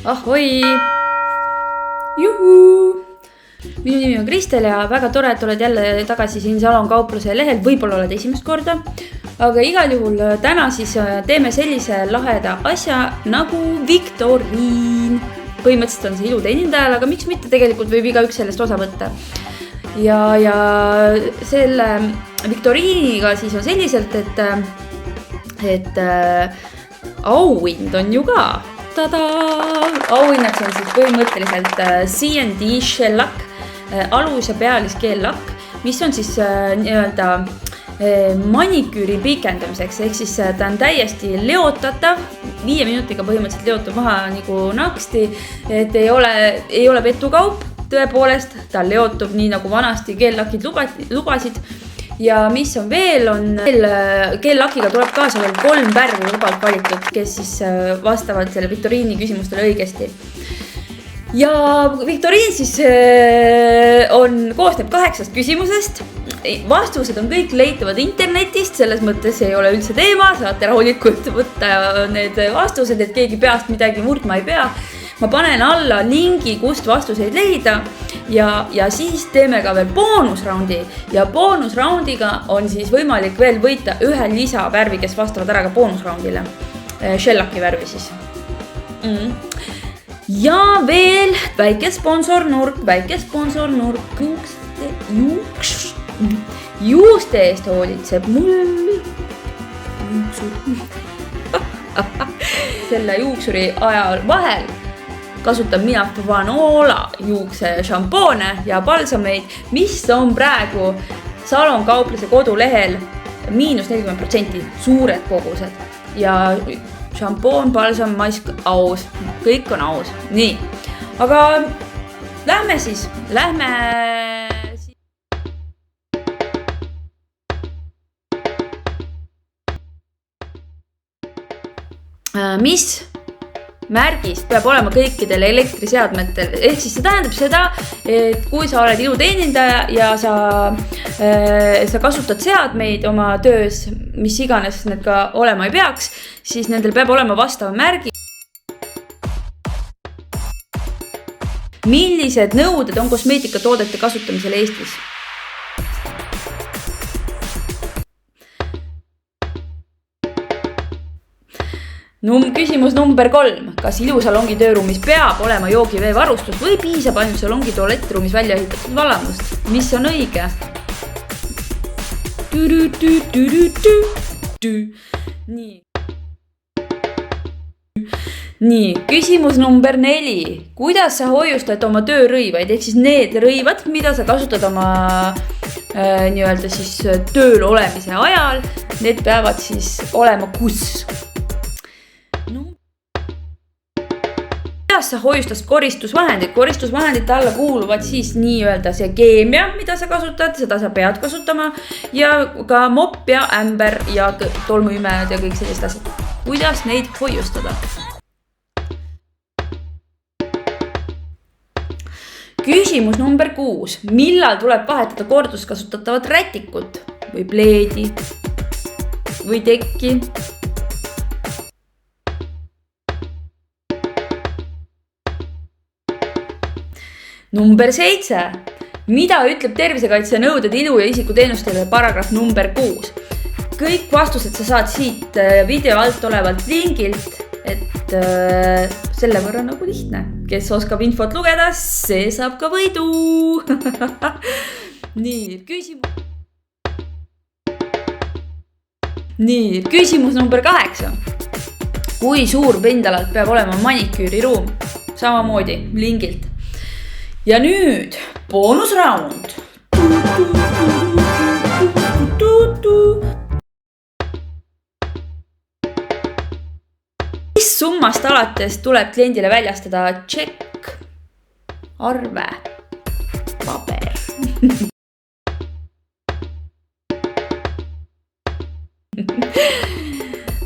Ahoi! Juhu! Minu nimi on Kristel ja väga tore, et oled jälle tagasi siin Salon Kaupluse lehel. Võib-olla oled esimest korda, aga igal juhul täna siis teeme sellise laheda asja nagu viktoriin. Põhimõtteliselt on see iluteenindajal, aga miks mitte, tegelikult võib igaüks sellest osa võtta. Ja selle viktoriiniga siis on selliselt, et auhind on ju ka. Auhinnaks on siis põhimõtteliselt C&D shell-lakk, alus- ja pealiskeellakk, mis on siis nii-öelda maniküüri pikendamiseks, ehk siis ta on täiesti leotatav, 5 minutiga põhimõtteliselt leotab maha nagu naksti, et ei ole petukaup, tõepoolest, ta leotub nii nagu vanasti keellakid lubasid. Ja mis on veel, keellakiga tuleb kaasa veel 3 värvi vabalt valitud, kes siis vastavad selle viktoriini küsimustele õigesti. Ja viktoriin siis koosneb 8 küsimusest. Vastused on kõik leitavad internetist, selles mõttes ei ole üldse teema, saate rahulikult võtta need vastused, et keegi peast midagi murdma ei pea. Ma panen alla lingi, kust vastuseid leida ja siis teeme ka veel boonusraundi ja boonusraundiga on siis võimalik veel võita ühe lisavärvi, kes vastavad ära ka boonusraundile, shell-laki värvi siis. Ja veel väike sponsornurk, juuste eest hoolitseb mul selle juuksuri ajal vahel kasutan mina Vanola juukse šampoone ja balsameid, mis on praegu Salon Kaupluse kodulehel -40% suured kogused. Ja šampoon, balsam, mask aus, kõik on aus. Nii, aga lähme. Mis märgist peab olema kõikidel elektriseadmetel, ehk siis see tähendab seda, et kui sa oled iluteenindaja ja sa kasutad seadmeid oma töös, mis iganes need ka olema ei peaks, siis nendel peab olema vastav märgi. Millised nõuded on kosmeetikatoodete kasutamisel Eestis? Küsimus number 3. Kas ilusalongi tööruumis peab olema joogivee varustus või piisab ainult salongi tualettruumis välja ehitatud valamust? Mis on õige? Nii, küsimus number 4. Kuidas sa hoiustad oma töörõivaid, ehk siis need rõivad, mida sa kasutad oma nii-öelda siis tööl olemise ajal, need peavad siis olema kus? Kuidas sa hoiustad koristusvahendid? Koristusvahendite alla kuuluvad siis nii-öelda see keemia, mida sa kasutad, seda sa pead kasutama ja ka mopp ja ämber ja tolmuimejad ja kõik sellist asjad. Kuidas neid hoiustada? Küsimus number 6. Millal tuleb vahetada korduskasutatavat rätikut või pleedi või tekki? Number 7. Mida ütleb tervisekaitse nõuded ilu- ja isikuteenustele paragrahv number 6? Kõik vastused sa saad siit video alt olevalt lingilt, et selle võrra nagu lihtne. Kes oskab infot lugeda, see saab ka võidu. Küsimus number 8. Kui suur pindalalt peab olema maniküüriruum? Samamoodi lingilt. Ja nüüd boonusraund. Mis summast alates tuleb kliendile väljastada tšekk, arve, paber?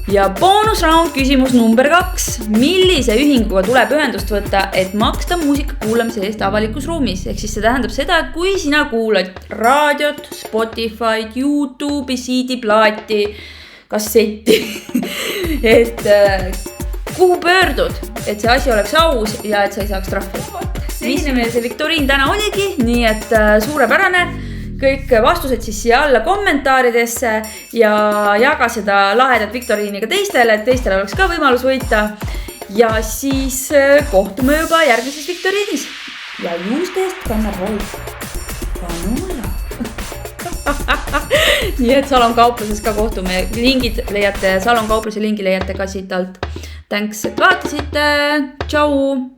Ja boonusraund küsimus number 2. Millise ühinguga tuleb ühendust võtta, et maksta muusika kuulamise eest avalikus ruumis? Ehk siis see tähendab seda, et kui sina kuulad raadiot, Spotify'd, YouTube'i, CD-plaati, kasseti, et kuhu pöördud, et see asi oleks aus ja et sa ei saaks trahvi. Milline see viktoriin täna oligi, nii et suurepärane. Kõik vastused siis siia alla kommentaaridesse ja jaga seda lahedat viktoriini ka teistele, et teistele oleks ka võimalus võita. Ja siis kohtume juba järgmises viktoriinis. Ja juuste eest kannab vaid Vanula. Nii et Salonkaupluses ka kohtume. Lingid leiate, Salonkaupluse lingi leiate ka siit alt. Thanks, et vaatasite. Tšau!